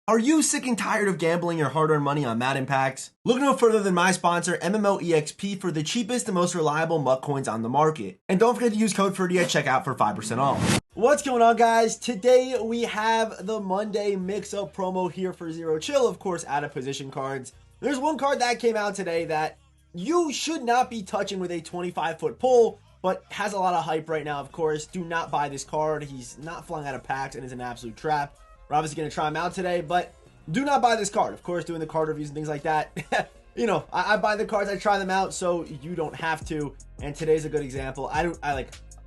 Are you sick and tired of gambling your hard-earned money on Madden packs? Look no further than my sponsor, MMOEXP, for the cheapest and most reliable MUT coins on the market. And don't forget to use code Ferdy at checkout for 5% off. What's going on, guys? Today we have the Monday mix-up promo here for Zero Chill, of course, out of position cards. There's one card that came out today that you should not be touching with a 25-foot pull, but has a lot of hype right now, of course. Do not buy this card. He's not flying out of packs and is an absolute trap. We're obviously going to try him out today, but do not buy this card. Of course, doing the card reviews and things like that. You know, I buy the cards, I try them out, so you don't have to. And today's a good example.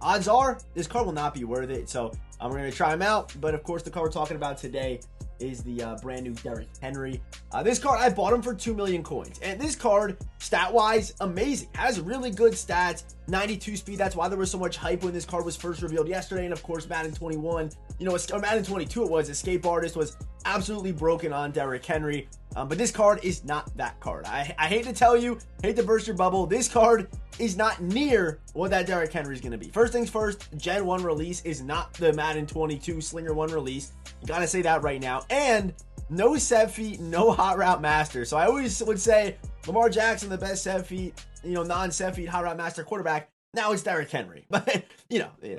Odds are this card will not be worth it, so we're going to try him out. But of course, the card we're talking about today is the brand new Derrick Henry. This card, I bought him for 2 million coins. And this card, stat-wise, amazing. Has really good stats, 92 speed. That's why there was so much hype when this card was first revealed yesterday. And of course, Madden 21, or Madden 22 it was, Escape Artist was absolutely broken on Derrick Henry. But this card is not that card. I hate to tell you, hate to burst your bubble. This card is not near what that Derrick Henry is going to be. First things first, Gen 1 release is not the Madden 22 Slinger 1 release. You got to say that right now. And no set feet, no hot route master. So I always would say Lamar Jackson, the best set feet, non-set feet, hot route master quarterback. Now it's Derrick Henry. But,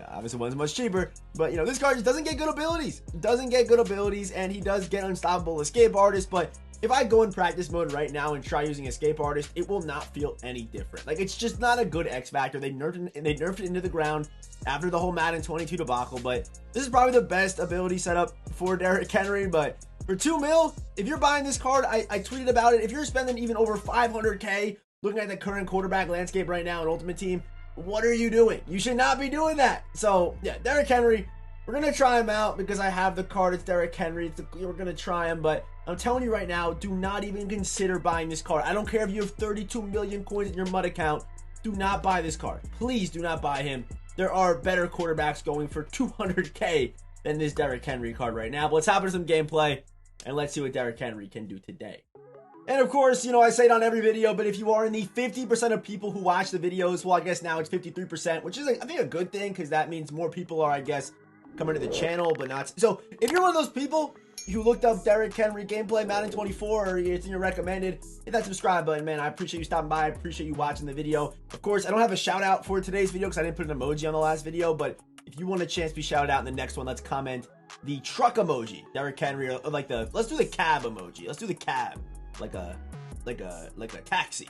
obviously one's much cheaper. But, this card just doesn't get good abilities. Doesn't get good abilities, and he does get unstoppable escape artist. But if I go in practice mode right now and try using escape artist, it will not feel any different. Like, it's just not a good X factor. They nerfed it into the ground after the whole Madden 22 debacle. But this is probably the best ability setup for Derrick Henry. But for 2 mil, if you're buying this card, I tweeted about it. If you're spending even over 500K looking at the current quarterback landscape right now in Ultimate Team, what are you doing? You should not be doing that. So yeah, Derrick Henry, we're going to try him out because I have the card. It's Derrick Henry. We're going to try him, but I'm telling you right now, do not even consider buying this card. I don't care if you have 32 million coins in your MUT account. Do not buy this card. Please do not buy him. There are better quarterbacks going for 200K than this Derrick Henry card right now. But let's hop into some gameplay and let's see what Derrick Henry can do today. And of course, I say it on every video, but if you are in the 50% of people who watch the videos, well, I guess now it's 53%, which is, I think, a good thing, because that means more people are, I guess, coming to the channel, but not. So if you're one of those people who looked up Derrick Henry gameplay Madden 24 or it's in your recommended, hit that subscribe button, man. I appreciate you stopping by. I appreciate you watching the video. Of course, I don't have a shout out for today's video because I didn't put an emoji on the last video, but if you want a chance to be shouted out in the next one, let's comment the truck emoji, Derrick Henry, or like let's do the cab emoji. Let's do the cab, like a taxi.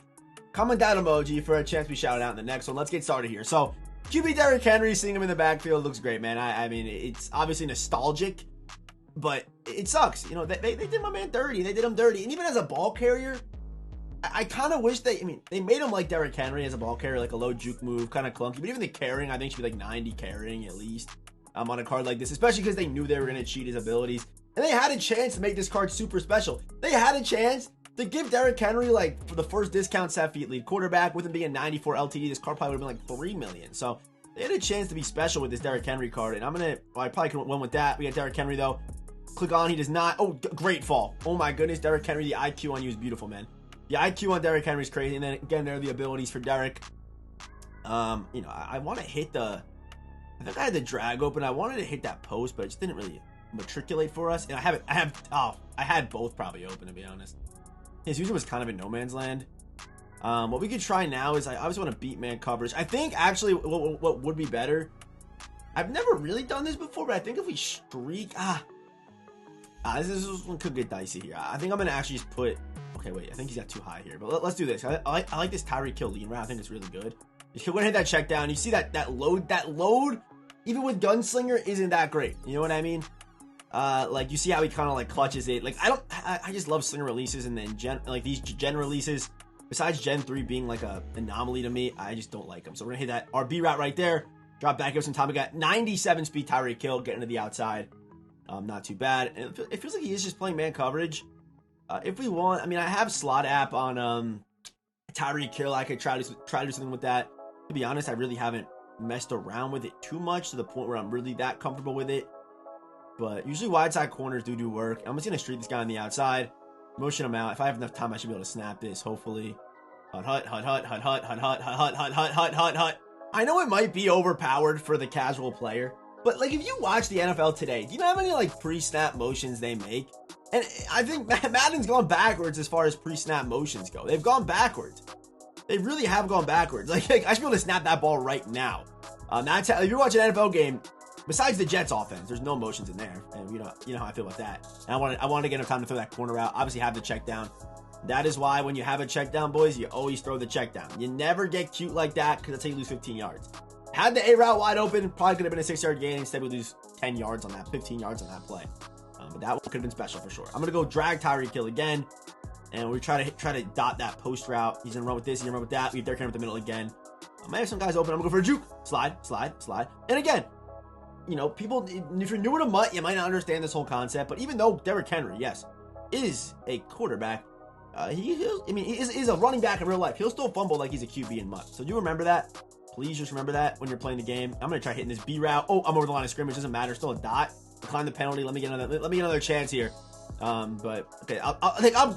Comment that emoji for a chance to be shouted out in the next one. Let's get started here. So QB Derrick Henry, seeing him in the backfield looks great, man. I mean, it's obviously nostalgic, but it sucks. They did my man dirty. They did him dirty. And even as a ball carrier, I kind of wish they made him like Derrick Henry as a ball carrier, like a low juke move, kind of clunky. But even the carrying, I think should be like 90 carrying at least on a card like this, especially because they knew they were going to cheat his abilities. And they had a chance to make this card super special. They had a chance to give Derrick Henry, like, for the first discount set feet lead quarterback, with him being 94 LTD, this card probably would have been like 3 million. So they had a chance to be special with this Derrick Henry card. And I probably could have won with that. We got Derrick Henry though. Click on, he does not. Oh, great fall. Oh my goodness, Derrick Henry, the IQ on you is beautiful, man. The IQ on Derrick Henry is crazy. And then again, there are the abilities for Derrick. I want to hit I think I had the drag open. I wanted to hit that post, but it just didn't really matriculate for us. And I had both probably open, to be honest. His user was kind of in no man's land. What we could try now is I always want to beat man coverage. I think actually what would be better, I've never really done this before, but I think if we streak, this one could get dicey here. I think I'm going to actually just put, okay, wait, I think he's got too high here, but let's do this. I like this Tyreek Hill lean route. I think it's really good. You're going to hit that check down. You see that load, even with Gunslinger, isn't that great. You know what I mean? You see how he kind of like clutches it. Like, I just love slinger releases, and then these gen releases, besides Gen 3 being like a anomaly to me, I just don't like them. So we're gonna hit that RB route right there, drop back, give some time. We got 97 speed Tyreek Hill getting to the outside. Not too bad. And it feels like he is just playing man coverage. If we want, I have slot app on Tyreek Hill. I could try to do something with that. To be honest, I really haven't messed around with it too much to the point where I'm really that comfortable with it. But usually wide side corners do work. I'm just going to streak this guy on the outside, motion him out. If I have enough time, I should be able to snap this, hopefully. Hut. I know it might be overpowered for the casual player, but like if you watch the NFL today, do you know how many like pre-snap motions they make? And I think Madden's gone backwards as far as pre-snap motions go. They've gone backwards. They really have gone backwards. Like I should be able to snap that ball right now. That's how, if you're watching an NFL game, besides the Jets offense, there's no motions in there. And you know how I feel about that. And I want to get enough time to throw that corner out. Obviously have the check down. That is why when you have a check down, boys, you always throw the check down. You never get cute like that because that's how you lose 15 yards. Had the A route wide open, probably could have been a 6-yard gain. Instead, we lose 10 yards on that, 15 yards on that play. But that one could have been special for sure. I'm going to go drag Tyreek Hill again. And we try to dot that post route. He's going to run with this. He's going to run with that. We have Derrick Henry up the middle again. I might have some guys open. I'm going to go for a juke. Slide. And again, you know, people, if you're newer to MUT, you might not understand this whole concept. But even though Derrick Henry, yes, is a quarterback, he is a running back in real life. He'll still fumble like he's a QB in MUT. So do you remember that? Please just remember that when you're playing the game. I'm going to try hitting this B route. Oh, I'm over the line of scrimmage. Doesn't matter. Still a dot. Decline the penalty. Let me get another chance here. But okay, I'm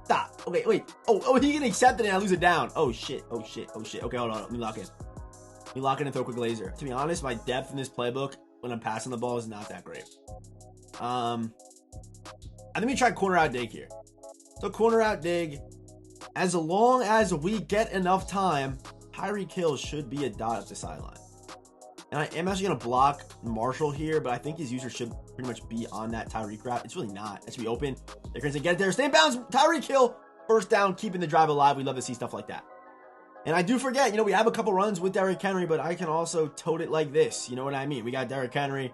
stop. Okay, wait. Oh, he can accept it and I lose it down. Oh shit. Okay, hold on. Let me lock in. And throw a quick laser. To be honest, my depth in this playbook when I'm passing the ball is not that great. I think we try corner out dig here. So corner out dig. As long as we get enough time, Tyreek Hill should be a dot at the sideline. And I am actually going to block Marshall here, but I think his user should pretty much be on that Tyreek route. It's really not. It should be open. They're going to get it there. Stay in bounds. Tyreek Hill, first down, keeping the drive alive. We love to see stuff like that. And I do forget, you know, we have a couple runs with Derrick Henry, but I can also tote it like this. You know what I mean? We got Derrick Henry,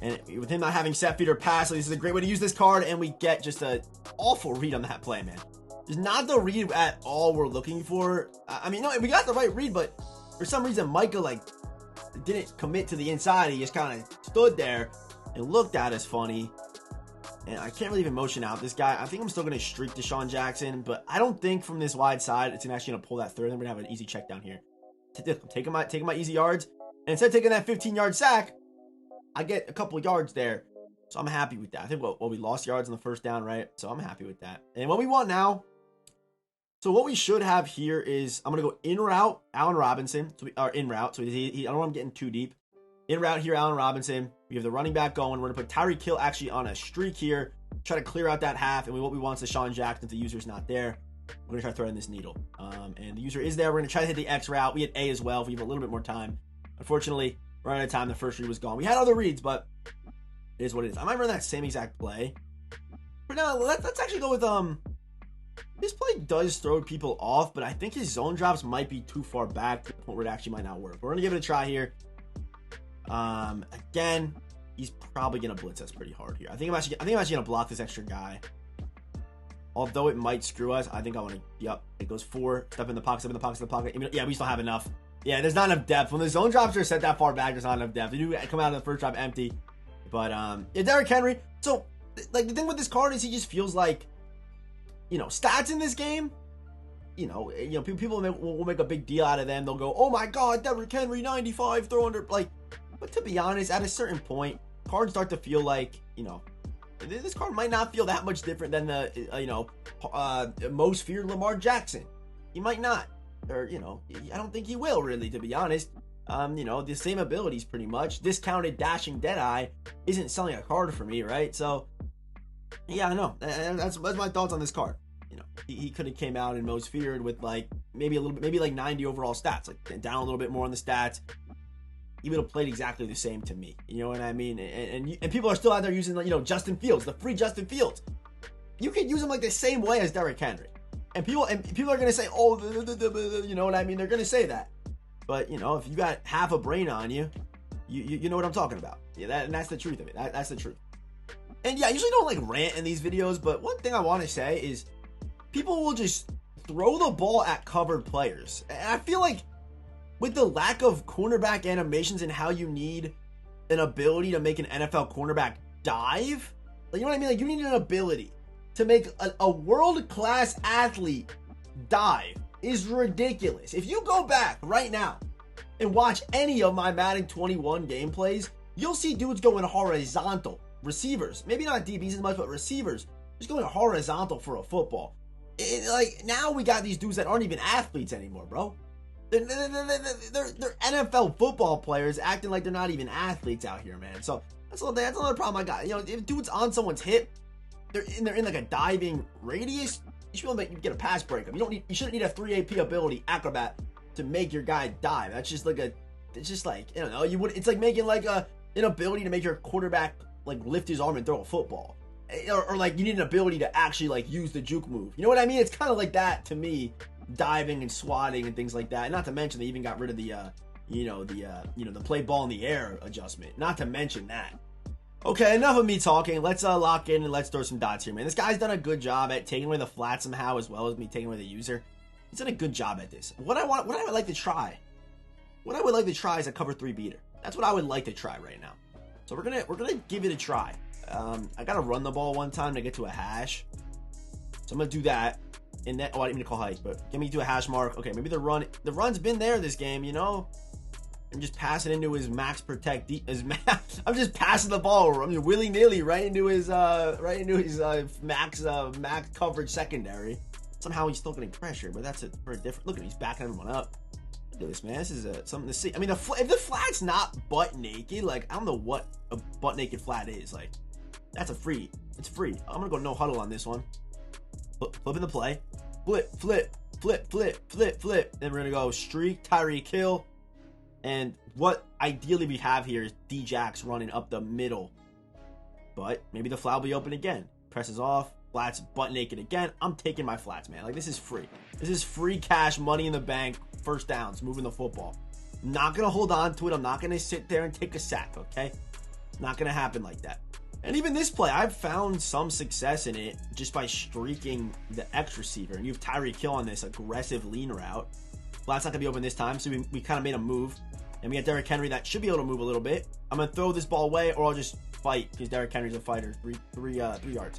and with him not having set feet or pass, this is a great way to use this card, and we get just an awful read on that play, man. Just not the read at all we're looking for. I mean, no, we got the right read, but for some reason, Micah, didn't commit to the inside. He just kind of stood there and looked at us funny. And I can't really even motion out this guy. I think I'm still going to streak Deshaun Jackson, but I don't think from this wide side it's actually going to pull that third. I'm going to have an easy check down here. Taking my easy yards. And instead of taking that 15-yard sack, I get a couple yards there. So I'm happy with that. I think we lost yards on the first down, right? So I'm happy with that. And what we want now, so what we should have here is, I'm going to go in route, Allen Robinson, or in route. So I don't want him getting too deep. In route here, Allen Robinson. We have the running back going. We're going to put Tyreek Hill actually on a streak here. Try to clear out that half. And what we want is Deshaun Jackson. If the user's not there, we're going to try to throw in this needle. And the user is there. We're going to try to hit the X route. We had A as well if we have a little bit more time. Unfortunately, right out of time, the first read was gone. We had other reads, but it is what it is. I might run that same exact play. But now, let's actually go with, this play does throw people off, but I think his zone drops might be too far back to the point where it actually might not work. We're going to give it a try here. Again, he's probably going to blitz us pretty hard here. I think I'm actually going to block this extra guy. Although it might screw us, I think I want to, yep, it goes 4, step in the pocket. Yeah, we still have enough. Yeah, there's not enough depth. When the zone drops are set that far back, there's not enough depth. They do come out of the first drive empty. But, yeah, Derrick Henry. So, the thing with this card is he just feels like, you know, stats in this game, you know, people will make a big deal out of them. They'll go, oh my God, Derrick Henry, 95, throw under, but to be honest, at a certain point, cards start to feel like, you know, this card might not feel that much different than the, most feared Lamar Jackson. He might not, or, you know, I don't think he will really, to be honest. The same abilities pretty much. Discounted Dashing Deadeye isn't selling a card for me, right? So, yeah, I know. That's my thoughts on this card. You know, he could have came out in most feared with maybe 90 overall stats, down a little bit more on the stats. He would have played exactly the same to me. You know what I mean? And people are still out there using Justin Fields, the free Justin Fields. You could use him the same way as Derrick Henry. And people are gonna say, oh, you know what I mean? They're gonna say that. But you know, if you got half a brain on you, you know what I'm talking about. Yeah, and that's the truth of it. That's the truth. And yeah, I usually don't rant in these videos, but one thing I want to say is people will just throw the ball at covered players. And I feel like with the lack of cornerback animations and how you need an ability to make an NFL cornerback dive, you know what I mean? You need an ability to make a world-class athlete dive is ridiculous. If you go back right now and watch any of my Madden 21 gameplays, you'll see dudes going horizontal. Receivers, maybe not DBs as much, but receivers just going horizontal for a football. Now we got these dudes that aren't even athletes anymore, bro. They're NFL football players acting like they're not even athletes out here, man. So that's another problem I got. You know, if dude's on someone's hip, they're in like a diving radius, you should be able to get a pass breakup. You shouldn't need a 3 AP ability acrobat to make your guy dive. That's just like it's just like, I don't know, it's like making like an ability to make your quarterback like lift his arm and throw a football. Or like you need an ability to actually like use the juke move. You know what I mean? It's kind of like that to me, diving and swatting and things like that. And not to mention they even got rid of the the play ball in the air adjustment. Not to mention that. Okay, enough of me talking. Let's lock in and let's throw some dots here, man. This guy's done a good job at taking away the flat somehow, as well as me taking away the user. He's done a good job at this. What I would like to try is a cover 3 beater. That's what I would like to try right now. So we're gonna give it a try. I gotta run the ball one time to get to a hash. So I'm gonna do that. And then, I didn't mean to call height, but get me to a hash mark. Okay, maybe the run's been there this game, you know? I'm just passing into his max protect. I'm just passing the ball. I mean, willy-nilly right into his max coverage secondary. Somehow he's still getting pressure, but that's for a different. Look at, he's backing everyone up. Look at this, man. This is something to see. I mean, if the flat's not butt naked, like I don't know what a butt naked flat is. Like that's free. It's free. I'm gonna go no huddle on this one. Flipping the play. Flip. Then we're gonna go streak, Tyreek kill. And what ideally we have here is D-Jax running up the middle. But maybe the flat will be open again. Presses off. Flats butt naked again. I'm taking my flats, man. Like, this is free. This is free cash, money in the bank, first downs, moving the football. I'm not going to hold on to it. I'm not going to sit there and take a sack, okay? Not going to happen like that. And even this play, I've found some success in it just by streaking the X receiver. And you have Tyreek Hill on this aggressive lean route. Flat's not going to be open this time, so we kind of made a move. And we got Derrick Henry that should be able to move a little bit. I'm going to throw this ball away, or I'll just fight, because Derrick Henry's a fighter. 3 yards. I'm going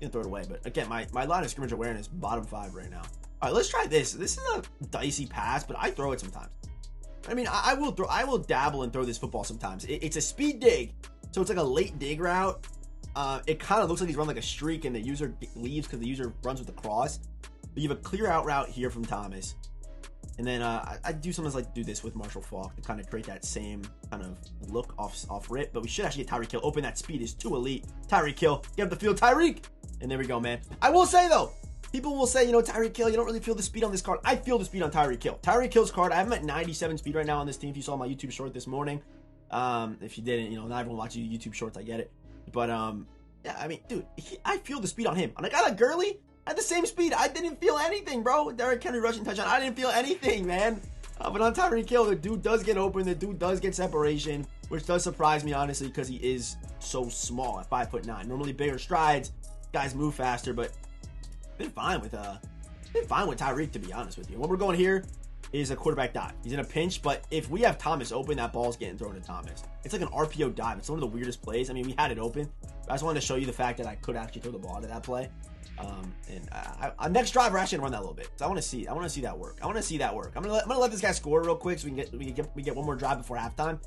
to throw it away. But again, my line of scrimmage awareness, bottom 5 right now. All right, let's try this. This is a dicey pass, but I throw it sometimes. I mean, I will dabble and throw this football sometimes. It's a speed dig, so it's like a late dig route. It kind of looks like he's run like a streak, and the user leaves because the user runs with the cross. But you have a clear out route here from Thomas. And then I do sometimes like to do this with Marshall Faulk to kind of create that same kind of look off rip. But we should actually get Tyreek Hill open. That speed is too elite. Tyreek Hill, get up the field, Tyreek. And there we go, man. I will say, though, people will say, Tyreek Hill, you don't really feel the speed on this card. I feel the speed on Tyreek Hill. Tyreek Hill's card, I have him at 97 speed right now on this team. If you saw my YouTube short this morning. If you didn't, not everyone watches YouTube shorts, I get it. But, yeah, I mean, dude, I feel the speed on him. On a guy like Gurley, at the same speed, I didn't feel anything, bro. Derrick Henry rushing touchdown, I didn't feel anything, man. But on Tyreek Hill, the dude does get open, the dude does get separation, which does surprise me, honestly, because he is so small at 5'9". Normally bigger strides, guys move faster, but been fine with Tyreek, to be honest with you. What we're going here is a quarterback dive. He's in a pinch, but if we have Thomas open, that ball's getting thrown to Thomas. It's like an RPO dive. It's one of the weirdest plays. I mean, we had it open. I just wanted to show you the fact that I could actually throw the ball to that play. And next drive, we're actually gonna run that a little bit. So I want to see that work. I'm gonna let this guy score real quick so we get one more drive before halftime.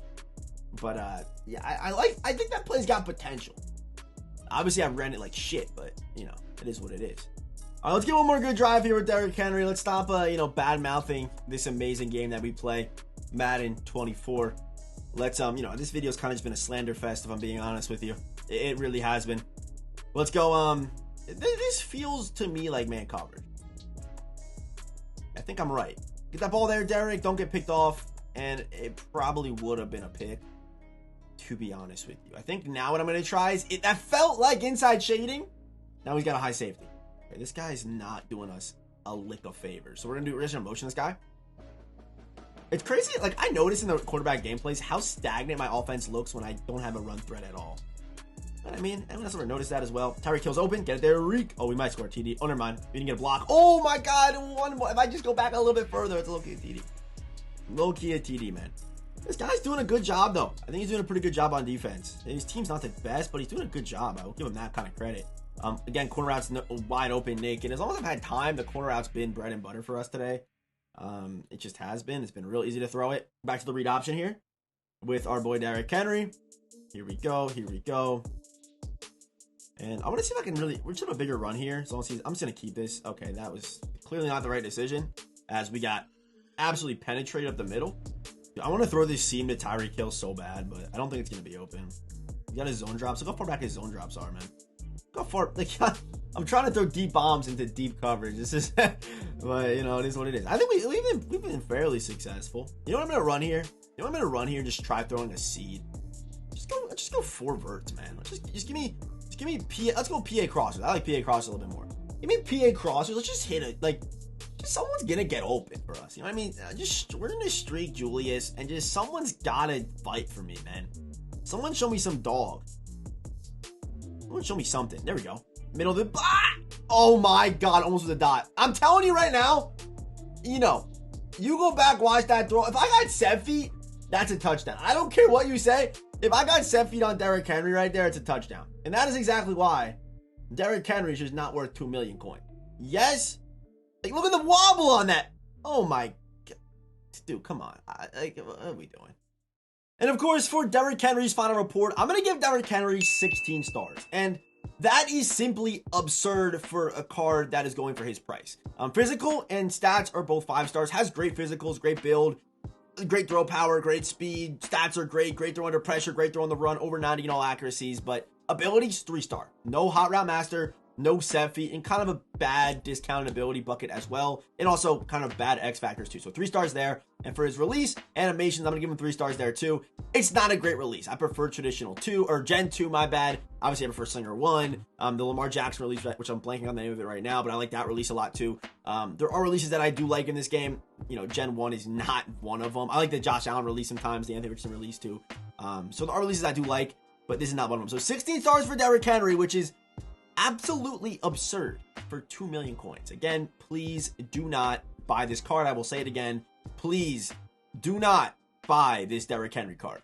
But yeah, I think that play's got potential. Obviously, I ran it like shit, but it is what it is. All right, let's get one more good drive here with Derrick Henry. Let's stop bad mouthing this amazing game that we play, Madden 24. Let's this video's kind of just been a slander fest, if I'm being honest with you. It really has been. Let's go. This feels to me like man coverage. I think I'm right. Get that ball there, Derrick. Don't get picked off. And it probably would have been a pick, to be honest with you. I think now what I'm going to try is, that felt like inside shading. Now he's got a high safety. Okay, this guy's not doing us a lick of favors. So we're just going to motion this guy. It's crazy. Like, I noticed in the quarterback gameplays how stagnant my offense looks when I don't have a run threat at all. But I mean, everyone else will notice that as well. Tyreek Hill's open. Get it there, Derrick. Oh, we might score a TD. Oh, never mind. We didn't get a block. Oh, my God. One more. If I just go back a little bit further, it's a low-key TD. Low-key a TD, man. This guy's doing a good job, though. I think he's doing a pretty good job on defense. His team's not the best, but he's doing a good job. I will give him that kind of credit. Again, corner routes wide open, naked. As long as I've had time, the corner route's been bread and butter for us today. It just has been. It's been real easy to throw it. Back to the read option here with our boy Derrick Henry. Here we go. And I want to see if I can we're just have a bigger run here. So I'm just going to keep this. Okay, that was clearly not the right decision, as we got absolutely penetrated up the middle. I want to throw this seam to Tyreek Hill so bad, but I don't think it's going to be open. He got his zone drops. Look how far back his zone drops are, man. Go for it. Like, I'm trying to throw deep bombs into deep coverage. This is, but you know, it is what it is. I think we've been fairly successful. You know what I'm gonna run here? You know what I'm gonna run here? And just try throwing a seed. Just go 4 verts, man. Just give me PA. Let's go PA crossers. I like PA crossers a little bit more. Give me PA crossers. Let's just hit it. Like, just someone's gonna get open for us. You know what I mean? We're in a streak, Julius, and just someone's gotta fight for me, man. Someone show me some dog. Someone show me something. There we go. Middle of the... Ah! Oh my God, almost with a dot. I'm telling you right now, you know, you go back, watch that throw. If I got 7 feet, that's a touchdown. I don't care what you say. If I got 7 feet on Derrick Henry right there, it's a touchdown. And that is exactly why Derrick Henry is just not worth 2 million coin. Yes? Like, look at the wobble on that. Oh my God. Dude, come on. What are we doing? And of course, for Derrick Henry's final report, I'm going to give Derrick Henry 16 stars. And that is simply absurd for a card that is going for his price. Physical and stats are both 5 stars. Has great physicals, great build, great throw power, great speed. Stats are great. Great throw under pressure, great throw on the run, over 90 in all accuracies. But abilities, 3 star. No hot route master, no set feet, and kind of a bad discounted ability bucket as well. And also kind of bad X factors too. So 3 stars there. And for his release, animations, I'm going to give him 3 stars there too. It's not a great release. I prefer traditional 2 or Gen 2, my bad. Obviously, I prefer Slinger 1. The Lamar Jackson release, which I'm blanking on the name of it right now, but I like that release a lot too. There are releases that I do like in this game. You know, Gen 1 is not one of them. I like the Josh Allen release sometimes, the Anthony Richardson release too. So there are releases I do like, but this is not one of them. So 16 stars for Derrick Henry, which is absolutely absurd for 2 million coins. Again, please do not buy this card. I will say it again. Please do not buy this Derrick Henry card.